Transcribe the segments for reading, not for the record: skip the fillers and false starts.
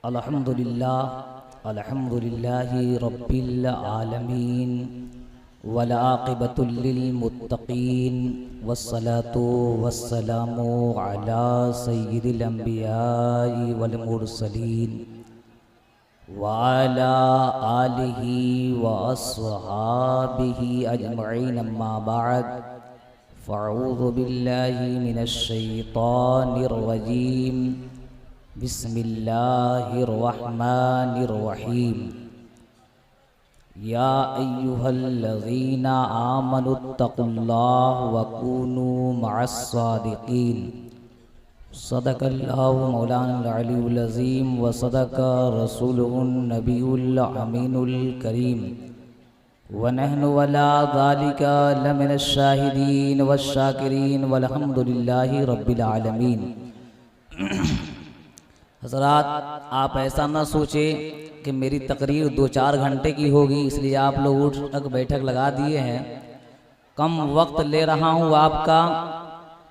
अल्हम्दुलिल्लाहि रब्बिल आलमीन वल आक़िबतु लिल मुत्तक़ीन वस्सलातु वस्सलामु अला सय्यिदिल अंबियाइ वल मुरसलीन व अला आलिहि व अस्हाबिहि अजमईन अम्मा बअद फ़अऊज़ु बिल्लाहि मिनश शैतानिर रजीम बिस्मिल्लाहिर्रहमानिर्रहीम या अय्युहल्लज़ीना आमनुत्तक़ुल्लाह व कूनू मअस्सादिक़ीन सदक़ल्लाहु मौलाना अलीयुल अज़ीम व सदक़ रसूलुहुन नबियुल अमीनुल करीम व नहनु अला ज़ालिका लमिनश शाहिदीन वश्शाकिरीन वल्हम्दुलिल्लाहि रब्बिल आलमीन। हज़रात, आप ऐसा ना सोचें कि मेरी तकरीर 2-4 घंटे की होगी इसलिए आप लोग उठ बैठक लगा दिए हैं। कम वक्त ले रहा हूँ आपका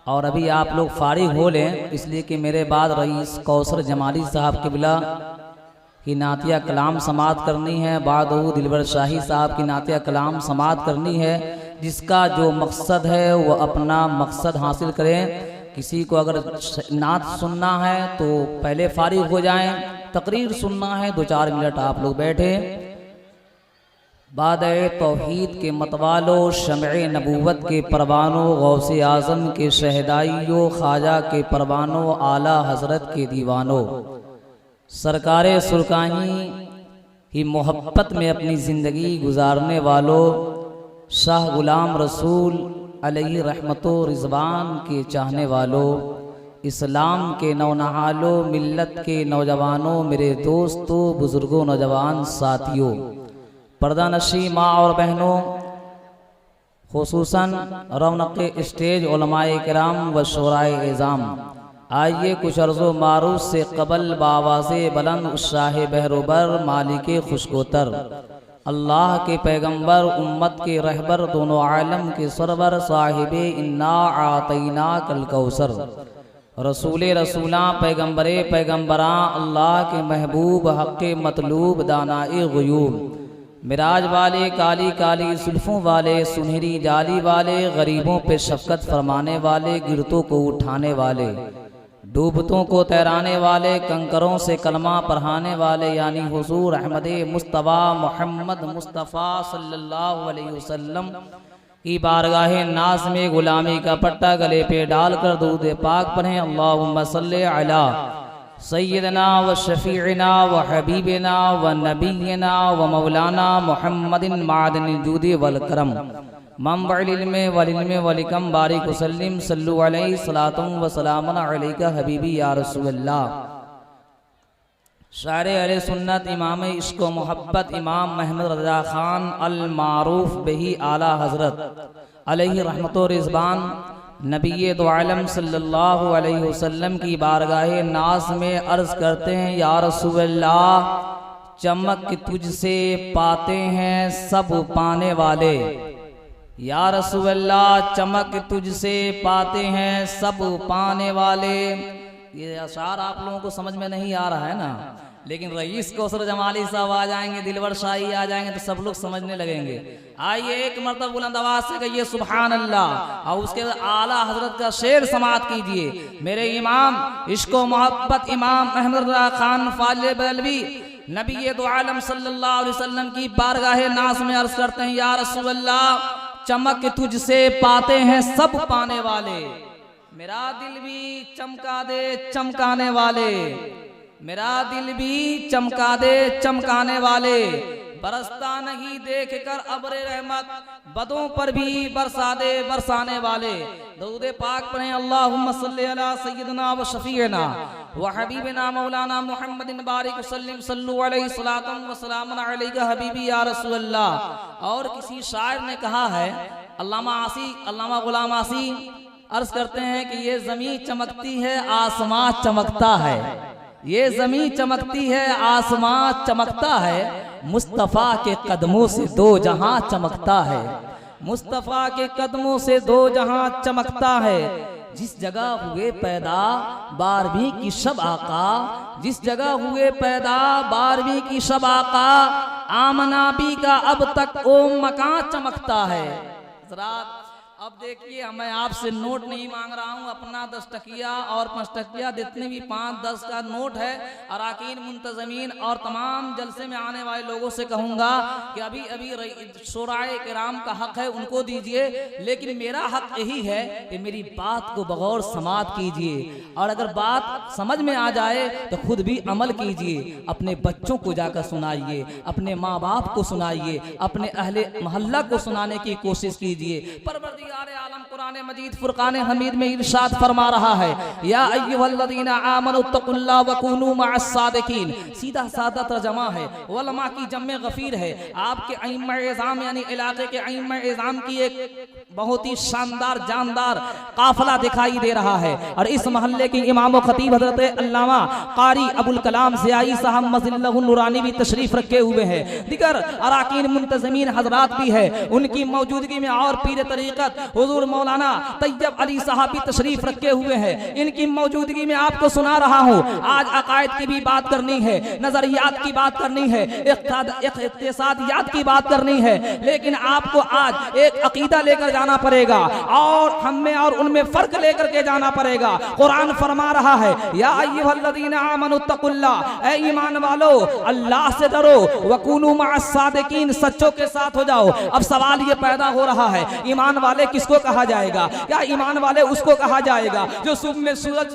और अभी आप लोग फारिग हो लें इसलिए कि मेरे बाद रईस कौसर जमाली साहब क़िबला की नातिया कलाम समात करनी है, बादहू दिलबर शाही साहब की नातिया कलाम समात करनी है। जिसका जो मकसद है वो अपना मकसद हासिल करें। किसी को अगर नात सुनना है तो पहले फारिग हो जाएं, तकरीर सुनना है 2-4 मिनट आप लोग बैठे। बादए तौहीद के मतवालो, शमए नबूवत के परवानों, गौसे आज़म के शहदाइयों, ख्वाजा के परवानों, आला हजरत के दीवानों, सरकारे सुरकाही ही मोहब्बत में अपनी ज़िंदगी गुजारने वालों, शाह गुलाम रसूल अलैहि रहमतो रिज़वान के चाहने वालों, इस्लाम के नौनहालों, मिल्लत के नौजवानों, मेरे दोस्तों, बुज़ुर्गों, नौजवान साथियों, पर्दा नशी माँ और बहनों, खुसूसन रौनक़ स्टेज उलमाए किराम व शुराए इज़ाम, आइए कुछ अर्ज़ो मारूफ से कबल बावाज़े बुलंद शाह बहरोबर मालिके खुशकोतर, अल्लाह के पैगंबर, उम्मत के रहबर, दोनों आलम के सरवर, साहिबे इन्ना आतैना कल कौसर, रसूले रसूलां, पैगंबरे पैगंबरां, अल्लाह के महबूब, हक़्क़े मतलूब, दानाए ग़ुयूब, मिराज वाले, काली काली सुल्फ़ों वाले, सुनहरी जाली वाले, गरीबों पे शफ़क़त फरमाने वाले, गिरतों को उठाने वाले, डूबतों को तैराने वाले, कंकरों से कलमा पढ़ाने वाले, यानी हुज़ूर अहमदे मुस्तफ़ा मोहम्मद मुस्तफ़ा सल्लल्लाहु अलैहि वसल्लम की बारगाहे नाज़ में गुलामी का पट्टा गले पे डालकर दुरूद पाक पढ़ें। अल्लाहुम्मा सल्लि अला सय्यदना व शफ़ीअना व हबीबना व नबीना व मौलाना मुहम्मदिन मादनिल जूदि वल करम मंबअल इल्म वल हिकम बारिक वसल्लिम सल्लु अलैहि सलातुम व सलामुन अलैका हबीबी या रसूलल्लाह। शायर अहले सुन्नत, इमाम इश्क़ व मोहब्बत, इमाम महमूद रज़ा ख़ान अल मारूफ बिही आला हज़रत अलैहि रहमतो रिज़वान नबी दो आलम सल्लल्लाहु अलैहि वसल्लम की बारगाहे नाज़ में अर्ज़ करते हैं, या रसूलल्लाह, चमक तुझसे पाते हैं सब पाने वाले, या रसूलल्लाह, चमक तुझसे पाते हैं सब पाने वाले। ये अशार आप लोगों को समझ में नहीं आ रहा है ना, लेकिन रईस कौसर जमाली साहब आ जाएंगे, दिलवर शाही आ जाएंगे तो सब लोग समझने लगेंगे। आइए एक मरतबा बुलंद आवाज से कहिए सुभान अल्लाह और उसके आला हजरत का शेर समात कीजिए। मेरे इमाम इश्क़ व मोहब्बत इमाम अहमद रज़ा खान फाजिल बरेलवी नबी दो आलम सल्लल्लाहु अलैहि वसल्लम की बारगाहे नाज़ में अर्ज़ करते हैं, या रसूलल्लाह, चमक तुझसे पाते हैं सब पाने वाले, मेरा दिल भी चमका दे चमकाने वाले, मेरा दिल भी चमका दे चमकाने वाले, बरसता नहीं देख कर अब्रे रहमत, बदों पर भी बरसा दे बरसाने वाले। दरूद पाक पढ़ें। अल्लाहुम्मा सल्ली अला सय्यिदना व शफीअना व हबीबना मौलाना मुहम्मदिन बारिक वसल्लिम सल्लु अलैहि सलातुम व सलामुन अलैका हबीबी या रसूलल्लाह। और किसी शायर ने कहा है, अल्लामा गुलाम आसी अर्ज करते हैं कि ये ज़मीं चमकती है आसमां चमकता है, ये ज़मीं चमकती है आसमां चमकता है, मुस्तफ़ा के कदमों से दो जहां चमकता है, मुस्तफ़ा के कदमों से दो जहां चमकता है। जिस जगह हुए पैदा 12वीं की शब आका, जिस जगह हुए पैदा 12वीं की शब आका, आमनाबी का अब तक ओम मकां चमकता है। हज़रात अब देखिए, मैं आपसे नोट नहीं मांग रहा हूँ, अपना 10 टकिया और 5 टकिया जितने भी 5-10 का नोट है, अराकीन मुंतज़मीन और तमाम जलसे में आने वाले लोगों से कहूँगा कि अभी अभी शोराए किराम का हक है, उनको दीजिए, लेकिन मेरा हक यही है कि मेरी बात को बगौर समात कीजिए, और अगर बात समझ में आ जाए तो खुद भी अमल कीजिए। अपने बच्चों को जाकर सुनाइए, अपने माँ बाप को सुनाइए, अपने अहले मोहल्ला को सुनाने की कोशिश कीजिए। परवरदिगार आलम कुरान मजीद फुरकान हमीद में इरशाद फरमा रहा है, या अय्युहल्लज़ीना आमनुत्तकुल्लाह वकूनू मअस्सादिकीन। सीधा सादा तर्जमा है, उलमा की जम्मे गफीर है। आपके अइम्मा-ए-इज़ाम यानी इलाके के अइम्मा-ए-इज़ाम की एक बहुत ही शानदार जानदार काफिला दिखाई दे रहा है, और इस मोहल्ले के इमाम खतीब हजरत अल्लामा कारी अबुल कलाम ज़ियाई साहब मज़िल्लहुन नूरानी भी तशरीफ रखे हुए हैं। दिगर अराकीन मुंतज़मीन हजरात भी है, उनकी मौजूदगी में और पीर तरीक़त हुजूर मौलाना तैयब अली साहब भी तशरीफ रखे हुए हैं। इनकी मौजूदगी में आपको सुना रहा हूँ। आज अकायद की भी बात करनी है, नजरियात की बात करनी है, इक़्तिसादियात की बात करनी है, लेकिन आपको आज एक अकीदा लेकर जाना पड़ेगा और हम में और उनमें फर्क लेकर के जाना पड़ेगा। कुरान फरमा रहा है, या अय्युहल्लज़ीना आमनुत्तकुल्लाह, ए ईमान वालो अल्लाह से डरो, वकूनू मअस्सादिकीन, सच्चों के साथ हो जाओ। अब सवाल ये पैदा हो रहा है, ईमान वाले किसको कहा जाएगा? क्या ईमान वाले उसको कहा जाएगा जो सुबह में सूरज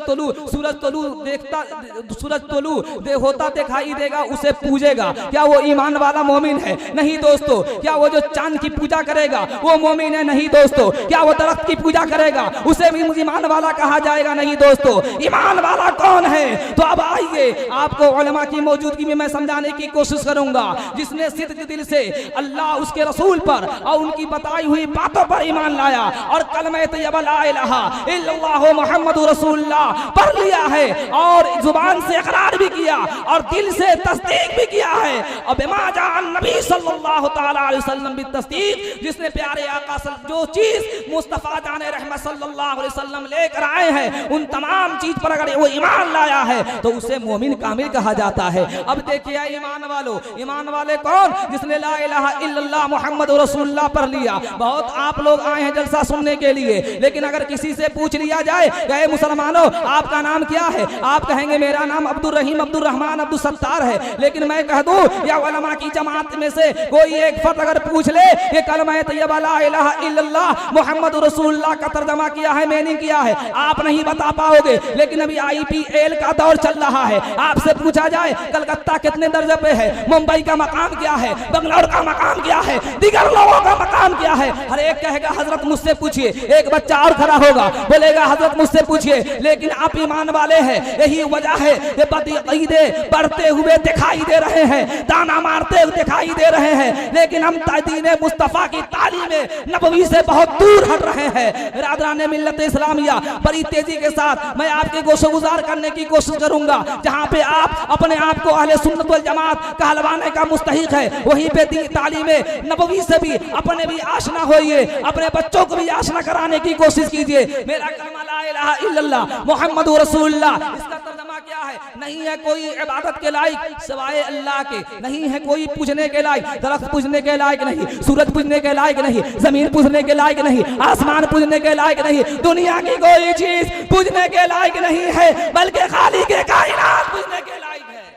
तोलू होता दिखाई देगा, उसे पूजेगा? क्या वो ईमान वाला मोमिन है? नहीं दोस्तों। क्या वो जो चांद की पूजा करेगा वो मोमिन है? नहीं दोस्तों। क्या वो दरख्त की पूजा करेगा उसे भी ईमान वाला कहा जाएगा? नहीं दोस्तों। ईमान वाला कौन है? तो अब आइए आपको उलमा की मौजूदगी में मैं समझाने की कोशिश करूंगा। जिसने सिद्क दिल से अल्लाह उसके रसूल पर और उनकी बताई हुई बातों पर ईमान लाया और कलमे तैयबा ला इलाहा इल्लल्लाहु मुहम्मदुर रसूलुल्लाह पढ़ लिया है और जुबान से इकरार भी किया और दिल से तस्दीक भी किया है, और बिमा जान नबी सल्लल्लाहु तआला अलैहि वसल्लम भी तस्दीक, जिसने प्यारे आका जो चीज मुस्तफा जाने रहमत सल्लल्लाहु अलैहि वसल्लम लेकर आए हैं उन तमाम चीज पर अगर वो ईमान लाया है तो उसे मोमिन कामिल कहा जाता है। अब देखिए ईमान वालों, ईमान वाले कौन? जिसने ला इलाहा इल्लल्लाह मुहम्मदुर रसूलुल्लाह पढ़ लिया। बहुत आप लोग आए हैं जलसा सुनने के लिए, लेकिन अगर किसी से पूछ लिया जाए कि मुसलमानों आपका नाम क्या है, आप कहेंगे मेरा नाम अब्दुल रहीम, अब्दुल रहमान, अब्दुल सत्तार है। लेकिन मैं कह दूं या उलमा की जमात में से कोई एक फर्द अगर पूछ ले कि कलमा तैयबा ला इलाहा इल्लल्लाह मुहम्मदुर रसूलुल्लाह का तर्जुमा किया है मैंने किया है, आप नहीं बता पाओगे। लेकिन अभी IPL का दौर चल रहा है, आपसे पूछा जाए कलकत्ता कितने दर्जे पे है, मुंबई का मकाम क्या है, बंगलौर का मकाम क्या है, दीगर लोगों का मकाम क्या है, हर एक कहेगा हजरत मुझसे पूछिए। एक बच्चा और खड़ा होगा बोलेगा हजरत मुझसे पूछिए। लेकिन आप ईमान वाले हैं, यही वजह है कि बदअकीदे बढ़ते हुए दिखाई दे रहे हैं, ताना मारते हुए दिखाई दे रहे हैं, लेकिन हम दीन मुस्तफा की तालीम नबवी से बहुत दूर हट रहे हैं। बिरादरान मिल्लत इस्लामिया, बड़ी तेजी के साथ मैं आपके गोशगुजार करने की कोशिश करूंगा। जहां पे आप अपने आप को अहले सुन्नत वल जमात कहलवाने का मुस्तहिक है, वहीं पे तालीम नबवी से भी अपने भी आशना होइए, अपने बच्चों को भी आशना कराने की कोशिश कीजिए। मेरा कलमा ला इलाहा इल्लल्लाह मुहम्मदुर रसूलुल्लाह, इसका तर्जुमा क्या है? नहीं है कोई इबादत के लायक सिवाय अल्लाह के, नहीं है कोई पूजने के लायक, दरख्त पूजने के लायक नहीं, सूरज पूजने के लायक नहीं, जमीन पूजने के लायक नहीं, आसमान पूजने के लायक नहीं, दुनिया की कोई चीज पूजने के लायक नहीं है, बल्कि खालिक के कायनात पूजने के लायक है।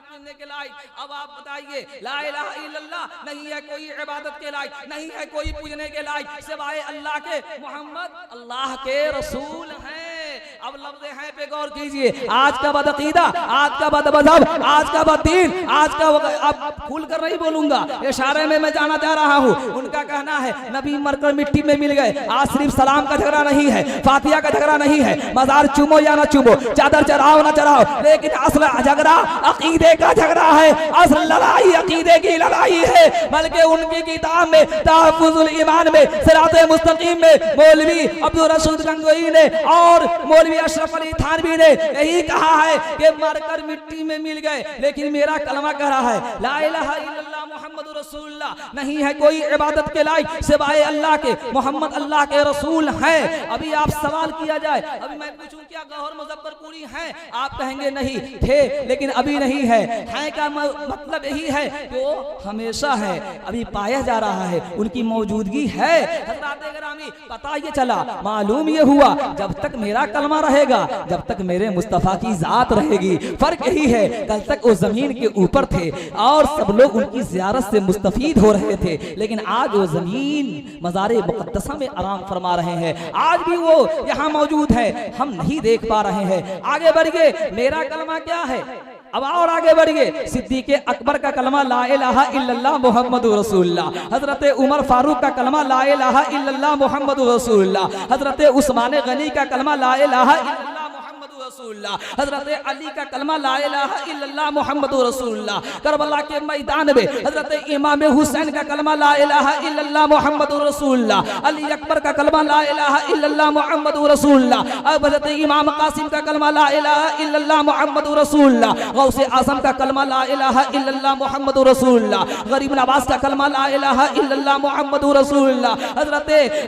पूजने के लायक। अब आप बताइए ला इलाहा इल्लल्लाह नहीं है कोई इबादत के लायक, नहीं है कोई पूजने के लायक सिवाय अल्लाह के, मोहम्मद अल्लाह के रसूल हैं। अब लफ्ज़ हैं पे गौर कीजिए। आज का बदअकीदा, आज का बदमज़हब, आज का बददीन, आज का अब खुल कर नहीं बोलूंगा, इशारे में मैं जाना चाह रहा हूँ। उनका कहना है नबी मरकर मिट्टी में मिल गए। आज सिर्फ सलाम का झगड़ा नहीं है, फातिहा का झगड़ा नहीं है, मजार चूमो या ना चूमो, चादर चढ़ाओ ना चढ़ाओ, लेकिन असल झगड़ा अकीदे का झगड़ा है, असल लड़ाई अकीदे की लड़ाई है। बल्कि उनकी किताब में तहफ़्फ़ुज़ुल ईमान में सिराते मुस्तकीम में मौलवी अब्दुल रशीद गंगोई ने और मौलवी अशरफ अली थानवी ने यही कहा है कि मरकर मिट्टी में मिल गए, लेकिन मेरा कलमा कह रहा है ला इलाहा इल्लल्लाह मुहम्मदुर रसूलुल्लाह, नहीं है कोई इबादत के लायक सिवाय अल्लाह के, मोहम्मद अल्लाह के रसूल हैं। अभी आप सवाल किया जाए, अभी मैं पूछूं क्या गौहर मुज़फ्फरपुरी हैं, आप कहेंगे नहीं थे लेकिन अभी नहीं है। का मतलब यही है कि वो हमेशा है, अभी पाया जा रहा है, उनकी मौजूदगी है। हज़रात गिरामी, पता ये चला, मालूम ये हुआ, जब तक मेरा कलमा रहेगा, जब तक मेरे मुस्तफ़ा की जात रहेगी। फर्क यही है, कल तक वो जमीन के ऊपर थे और सब लोग उनकी ज़ियारत से मुस्तफीद हो रहे थे, लेकिन आज वो जमीन मज़ारे मुक़द्दसा में आराम फरमा रहे हैं। आज भी वो यहाँ मौजूद है, हम नहीं देख पा रहे हैं। आगे बढ़िए, मेरा कलमा क्या है, अब और आगे बढ़िए। सिद्दीक़ अकबर का कलमा ला इलाहा इल्लल्लाह मुहम्मदुर रसूलुल्लाह। हजरत उमर फारूक का कलमा ला इलाहा इल्लल्लाह मुहम्मदुर रसूलुल्लाह। हजरत उस्मान गनी का कलमा ला इलाहा इल्लल्लाह मुहम्मदुर रसूलुल्लाह। हजरत अली का कलमा ला इलाहा इल्लल्लाह मुहम्मदुर रसूलुल्लाह। करबला के मैदान में हजरत इमाम हुसैन का कलमा ला इलाहा इल्लल्लाह मुहम्मदुर रसूलुल्लाह। अली अकबर का कलमा ला इलाहा इल्लल्लाह मुहम्मदुर रसूलुल्लाह। हजरत इमाम कासिम का कलमा ला इलाहा इल्लल्लाह मुहम्मदुर रसूलुल्लाह। गौसे आज़म का कलमा ला इलाहा इल्लल्लाह मुहम्मदुर रसूलुल्लाह। गरीब नवाज का कलमा ला इलाहा इल्लल्लाह मुहम्मदुर रसूलुल्लाह।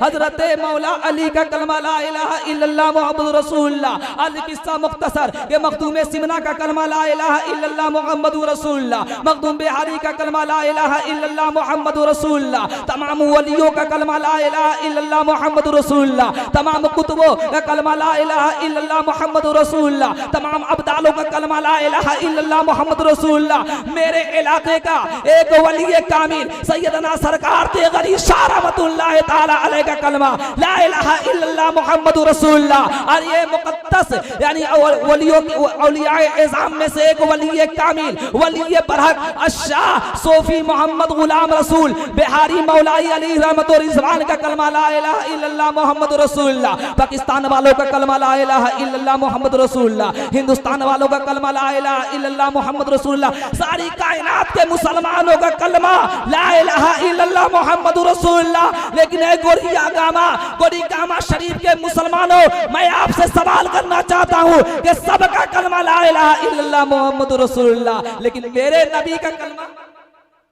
हजरत मौला अली का कलमा ला इलाहा इल्लल्लाह मुहम्मदुर रसूलुल्लाह। अल किस्सा मुख्तसर के मखदूम सिमना का कलमा ला इलाहा इल्लल्लाह मुहम्मदुर रसूलुल्लाह। मखदूम बिहारी का कलमा ला इलाहा इल्लल्लाह मुहम्मदुर रसूलुल्लाह। तमाम वलियों का कलमा ला इलाहा इल्लल्लाह मुहम्मदुर रसूलुल्लाह। तमाम कुतुबों का कलमा ला इलाहा इल्लल्लाह मुहम्मदुर रसूलुल्लाह। तमाम अब्दालों का कलमा ला इलाहा इल्लल्लाह मुहम्मद रसूलुल्लाह। मेरे इलाके का एक वली कामिल सैयदना सरकार तेगरी शाह रहमतुल्लाह ताला अलैह का कलमा ला इलाहा इल्लल्लाह मुहम्मद रसूलुल्लाह। और ये मुक़द्दस यानी वलियों के औलियाए इज़ाम में से एक वली कामिल वली बरहक अशाह सूफी मोहम्मद गुलाम रसूल बिहारी मौलाई अली रहमत और रिज़वान का कलमा ला इलाहा इल्लल्लाह मुहम्मद रसूलुल्लाह। पाकिस्तान वालों का कलमा ला इलाहा इल्लल्लाह मुहम्मद रसूलुल्लाह। हिंदुस्तान वालों का कलमा ला इलाहा इल्लल्लाह मुहम्मद रसूलुल्लाह। सारी कायनात के मुसलमानों का कलमा ला इलाहा इल्लल्लाह मुहम्मद रसूलुल्लाह। लेकिन गोरी गामा शरीफ के मुसलमानों, मैं आपसे सवाल करना चाहता हूँ कि सबका कलमा ला इलाहा इल्लल्लाह मुहम्मद रसूलुल्लाह, लेकिन मेरे नबी का कलमा,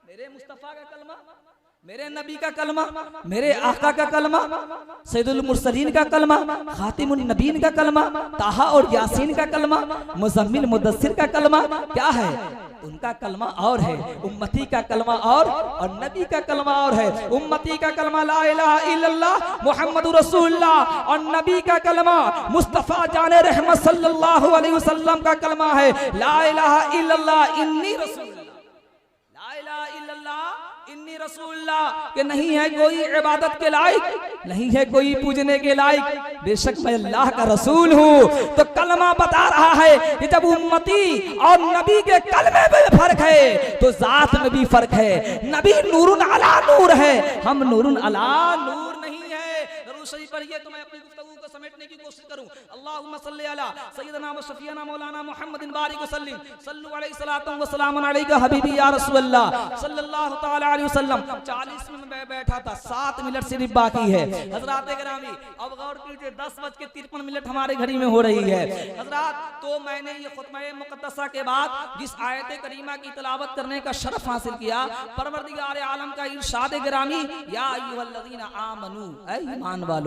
मेरे मुस्तफा का कलमा, मेरे नबी का कलमा, मेरे आका का कलमा, सैयदुल मुरसलीन का कलमा, खातिमुन नबीन का कलमा, ताहा और यासीन का कलमा, मुज़म्मिल मुदस्सिर का कलमा क्या है? उनका कलमा और है, उम्मती का कलमा और नबी का कलमा और है। उम्मती का कलमा ला इलाहा इल्लल्लाह मुहम्मदुर रसूलुल्लाह और नबी का कलमा मुस्तफा जाने रहमत सल्लल्लाहु अलैहि वसल्लम का कलमा है ला इलाहा इल्लल्लाह इन्नी रसूलुल्लाह। ला इलाहा इल्लल्लाह इन्नी रसूलुल्लाह के नहीं है कोई इबादत के लायक, नहीं है कोई पूजने के लायक, बेशक मैं अल्लाह का रसूल हूँ। तो कलमा बता रहा है कि जब उम्मती और नबी के कलमे में फर्क है तो जात में भी फर्क है। नबी नूरुन अला नूर है, हम नूरुन अला नूर नहीं है। शरीफ पढ़िए तो मैं अपनी गुफ्तगू को समेटने की कोशिश करूं। अल्लाहुम्मा सल्ली अला सय्यदना व शफीना मौलाना मुहम्मदिन बारिक वसल्लिम सल्लु अलैहि सलातु व सलामुन अलैका हबीबी या रसूलल्लाह सल्लल्लाहु तआला अलैहि वसल्लम। 40 मिनट में बैठा था, 7 मिनट सिर्फ बाकी है। हजरात गिरामी, अब गौर कीजिए, 10:53 हमारे घड़ी में हो रही है। हजरात, तो मैंने ये खुतबा मुक़द्दसा के बाद जिस आयत करीमा की तिलावत करने का शरफ हासिल किया, परवरदिगार आलम का इरशाद गिरामी, या अय्युहल्लज़ीना आमनू, ऐ ईमान वालो,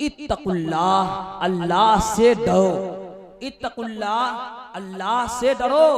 इत्तकुल्लाह, अल्लाह से डरो, इत्तकुल्लाह, अल्लाह से डरो,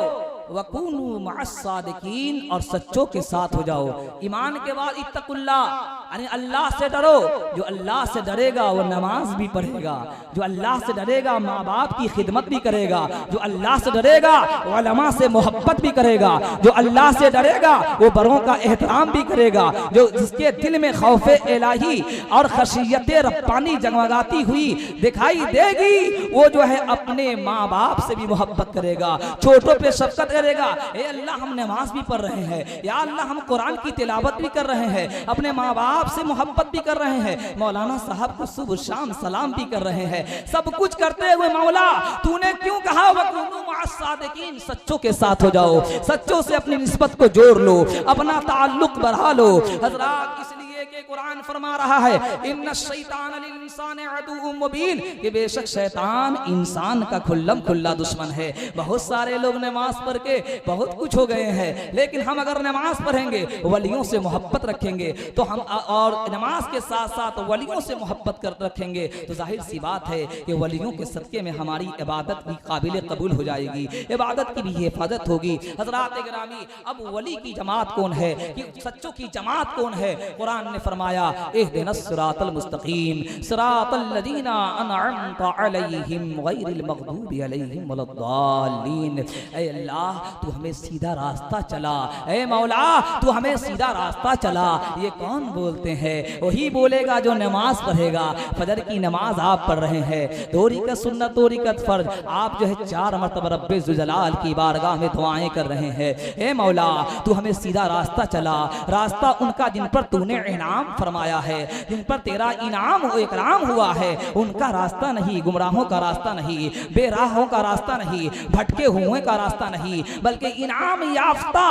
वकूनू मअस्सादिकीन, और सच्चों के साथ हो जाओ। ईमान के बाद इत्तकुल्लाह यानी अल्लाह से डरो। जो अल्लाह से डरेगा वो नमाज भी पढ़ेगा, जो अल्लाह से डरेगा माँ बाप की खिदमत भी करेगा, जो अल्लाह से डरेगा वो उलमा से मोहब्बत भी करेगा, जो अल्लाह से डरेगा वो बड़ों का एहतराम भी करेगा, जो जिसके दिल में खौफ इलाही और खशियत रब्बानी जगमगाती हुई दिखाई देगी, वो जो है अपने माँ बाप से भी मोहब्बत करेगा, छोटों पे शफकत करेगा। ए अल्लाह, हम नमाज भी पढ़ रहे हैं, या अल्लाह हम कुरान की तिलावत भी कर रहे हैं, अपने माँ बाप से मोहब्बत भी कर रहे हैं, मौलाना साहब को सुबह शाम सलाम भी कर रहे हैं, सब कुछ करते हुए मौला तूने क्यों कहा वकुनू मअस्सादिकीन, सच्चों के साथ हो जाओ, सच्चों से अपनी निस्बत को जोड़ लो, अपना ताल्लुक बढ़ा लो। हजरात, इसलिए इसलिए कि कुरान फरमा रहा है इन्ना शैतान लिल इंसान अदुव्वुम मुबीन, कि बेशक शैतान इंसान का खुल्लम खुल्ला दुश्मन है। बहुत सारे लोग नमाज पढ़ के बहुत कुछ हो गए हैं, लेकिन हम अगर नमाज पढ़ेंगे, वलियों से मोहब्बत रखेंगे तो हम, और नमाज के साथ साथ वलियों से मोहब्बत कर रखेंगे तो जाहिर सी बात है कि वलियों के सदके में हमारी इबादत भी काबिल कबूल हो जाएगी, इबादत की भी हिफाजत होगी। हजरात गिरामी, अब वली की जमात कौन है, कि सच्चों की जमात कौन है? कुरान ने फरमाया इहदिनस सिरातल मुस्तकीम सिरातल लजीना अनअमता अलैहिम गैरिल मग़दूबि अलैहिम वलद्दालीन। ऐ अल्लाह, तू हमें सीधा रास्ता चला, ऐ मौला तू हमें सीधा रास्ता चला। ये कौन बोलते हैं? वही बोलेगा जो नमाज पढ़ेगा। फजर की नमाज आप पढ़ रहे हैं, दो रिकत सुन्नत, दो रिकत फर्ज, आप जो है 4 मरतबा रब्बे ज़ुजलाल की बारगाह में दुआएं कर रहे हैं। ए मौला, तू हमें सीधा रास्ता चला, रास्ता उनका जिन पर तूने इनाम फरमाया है, जिन पर तेरा इनाम इकराम हुआ है, उनका रास्ता नहीं, गुमराहों का रास्ता नहीं, बेराहों का रास्ता नहीं, भटके हुए का रास्ता नहीं, बल्कि इनाम याफ्ता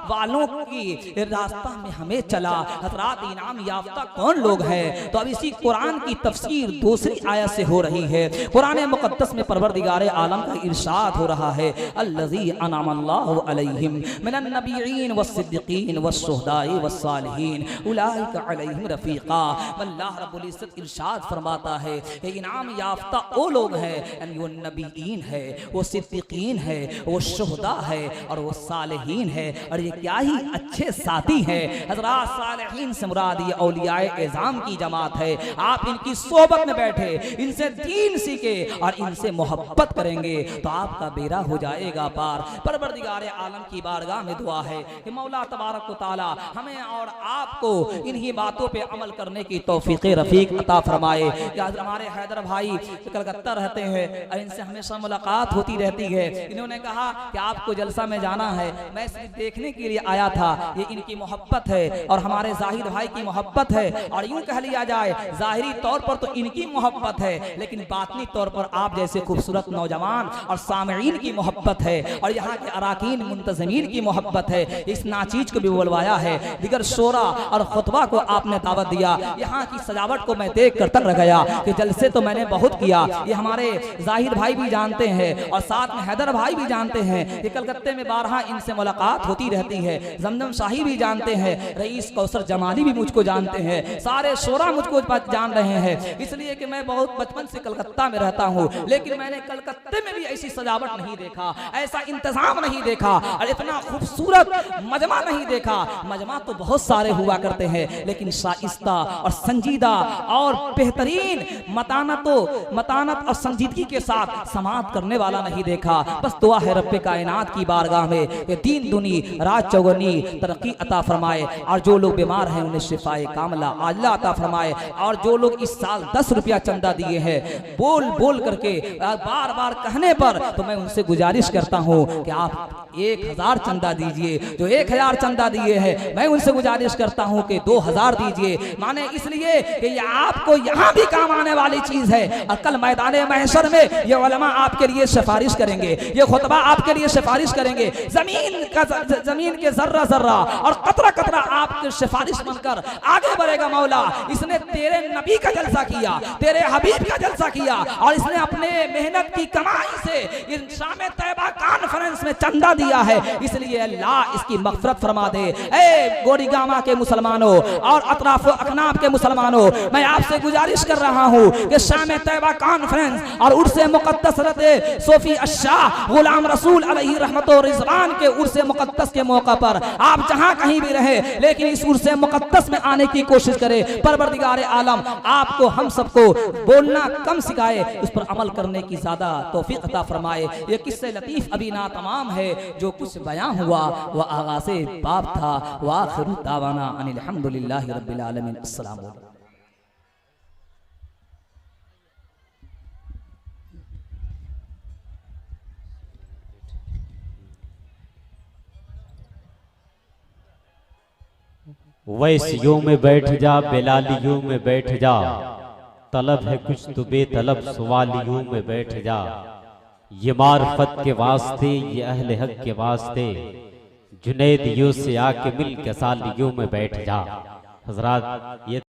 वालों की रास्ता में हमें चला। हजरात, इनाम याफ्ता कौन लोग हैं? तो अब इसी कुरान की तफसीर दूसरी आयत से हो रही है। कुरान मुक़द्दस में परवरदिगार आलम का इरशाद हो रहा है अल्लज़ी अनअमल्लाहु अलैहिम मिनन नबिय्यीन वस्सिद्दीक़ीन वश्शुहदाई वस्सालिहीन उलाइका अलैहिम रफ़ीक़ा। अल्लाह रब्बुल इज़्ज़त इरशाद फरमाता है कि इनाम याफ्ता वो लोग हैं, यानी वो नबिय्यीन है, वो सिद्दीक़ीन है, वो शुहदा है और वो सालिहीन है। और ये क्या ही अच्छे साथी हैं। हज़रात, सालिहीन से मुराद ये औलियाए एज़ाम की जमात है। आप इनकी सोबत में बैठे, इनसे दीन सीखे और इनसे मोहब्बत करेंगे तो आपका बेड़ा हो जाएगा पार। परवरदिगार आलम की बारगाह में दुआ है कि मौला तबारक व तआला हमें और आपको इन्हीं बातों पे अमल करने की तौफीक रफीक अता फरमाए। हमारे हैदर भाई कलकत्ता रहते हैं और इनसे हमेशा मुलाकात होती रहती है। इन्होंने कहा कि आपको जलसा में जाना है, मैं सिर्फ देखने के लिए आया था। ये इनकी मोहब्बत है और हमारे जाहिर भाई की मोहब्बत है, और यूं कह लिया जाए जाहिरी तौर पर तो इनकी मोहब्बत है, लेकिन बातनी तौर पर आप जैसे खूबसूरत नौजवान और सामईन की मोहब्बत है, और यहाँ के अराकीन मुंतज़मीन की मोहब्बत है। इस नाचीज को भी बुलवाया है, दिगर शोरा और खुतबा को आपने दावत दिया। यहाँ की सजावट को मैं देख कर तक रह गया कि जलसे तो मैंने बहुत किया। ये हमारे जाहिर भाई भी जानते हैं और साथ में हैदर भाई भी जानते हैं कि कलकत्ते में बारहा इनसे मुलाकात होती रहती है। जमजम शाही भी जानते हैं, रईस कौसर जमाली भी मुझको जानते हैं, सारे शोरा मुझको जान रहे हैं। इसलिए कि मैं बहुत बचपन से कलकत्ता में रहता हूँ, लेकिन मैंने कलकत्ते में भी ऐसी सजावट नहीं देखा, ऐसा इंतजाम नहीं देखा और इतना खूबसूरत मजमा नहीं देखा। मजमा तो बहुत सारे हुआ करते हैं, लेकिन शाइस्ता और संजीदा और बेहतरीन मतानत और संजीदगी के साथ समाअत करने वाला नहीं देखा। बस दुआ है रब्बे कायनात की बारगाह में कि दीन दुनी रात चौगनी तरक्की अता फरमाए, और जो लोग बीमार हैं उन्हें शिफाए कामला आजिला अता फरमाए। और जो लोग इस साल 10 रुपया चंदा दिए हैं, बोल बोल करके बार बार कहने पर, तो मैं उनसे गुजारिश करता हूँ कि आप 1000 चंदा दीजिए। जो 1000 चंदा दिए हैं, मैं उनसे गुजारिश करता हूँ कि 2000 दीजिए। माने इसलिए कि ये आपको यहाँ भी काम आने वाली चीज है, और कल मैदाने महशर में ये उलमा आपके लिए सिफारिश करेंगे, ये खुतबा आपके लिए सिफारिश करेंगे। जमीन के जर्रा जर्रा और कतरा कतरा आपके सिफारिश बनकर आगे बढ़ेगा। मौला, इसने तेरे नबी का जलसा किया, तेरे हबीब का जलसा किया, और इसने अपने मेहनत की कमाई से इन शाम तैयबा कॉन्फ्रेंस में चंदा दिया है। इसलिए अल्लाह इसकी मग़फ़िरत फरमा दे। ए गोरीगामा के मुसलमानों और अतराफ अकनाफ के मुसलमानों, मैं आपसे गुजारिश कर रहा हूँ कि शाम तैयबा कॉन्फ्रेंस और उर्से मुक़द्दस हज़रत सोफी अश्शाह गुलाम रसूल अलैहि रहमतो रिज़वान के उर्से मुक़द्दस के मौका पर आप जहाँ कहीं भी रहे, लेकिन इस उर्से मुक़द्दस में आने की कोशिश करें। परवरदिगार आलम आपको हम सबको बोलना कम सिखाए, उस पर अमल करने की ज़्यादा तौफीक अता फरमाए। ये किस्से लतीफ़ अभी ना तमाम है, जो कुछ बयां हुआ वह आगाज़े बाब था। व आखिरु दावाना अनिल हम्दुलिल्लाहि रब्बिल आलमीन। अस्सलाम वालेकुम। वैसियों में बैठ जा, बेलालियों में बैठ जा, तलब है कुछ तो बेतलब सवालियों में बैठ जा। ये मार्फत के वास्ते, ये अहले हक के वास्ते, जुनैद यू से आके मिल के सालियों में बैठ जा। हजरात ये